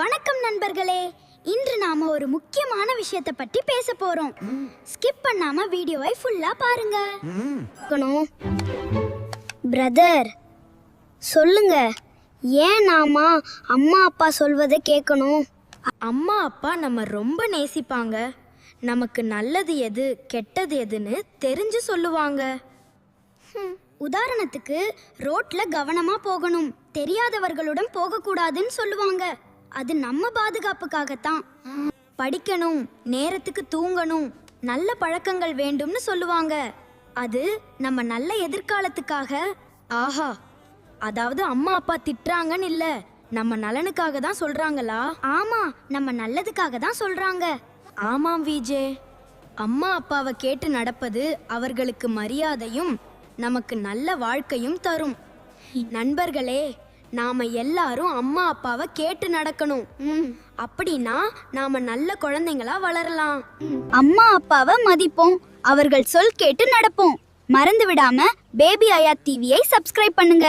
வணக்கம் நண்பர்களே. இன்று நாம ஒரு முக்கியமான விஷயத்தை பற்றி பேச போறோம். ஸ்கிப் பண்ணாம வீடியோவை ஃபுல்லா பாருங்க. பிரதர், சொல்லுங்க, ஏன் நாம அம்மா அப்பா சொல்வதை கேட்கணும்? அம்மா அப்பா நம்ம ரொம்ப நேசிப்பாங்க. நமக்கு நல்லது எது கெட்டது எதுன்னு தெரிஞ்சு சொல்லுவாங்க. உதாரணத்துக்கு, ரோட்ல கவனமா போகணும், தெரியாதவர்களுடன் போகக்கூடாதுன்னு சொல்லுவாங்க. அது நம்ம பாதுகாப்புக்காகத்தான். படிக்கணும், நேரத்துக்கு தூங்கணும், நல்ல பழக்கங்கள் வேண்டும்னு சொல்லுவாங்க. அது நம்ம நல்ல எதிர்காலத்துக்காக. ஆஹா, அதாவது அம்மா அப்பா திட்டுறாங்கன்னு இல்ல, நம்ம நலனுக்காக தான் சொல்றாங்களா? ஆமா, நம்ம நல்லதுக்காக தான் சொல்றாங்க. ஆமாம் விஜே, அம்மா அப்பாவை கேட்டு நடப்பது அவர்களுக்கு மரியாதையும் நமக்கு நல்ல வாழ்க்கையும் தரும். நண்பர்களே, நாம எல்லாரும் அம்மா அப்பாவை கேட்டு நடக்கணும். அப்படின்னா நாம நல்ல குழந்தைங்களா வளரலாம். அம்மா அப்பாவை மதிப்போம், அவர்கள் சொல் கேட்டு நடப்போம். மறந்து விடாம பேபி ஆயா டிவியை சப்ஸ்கிரைப் பண்ணுங்க.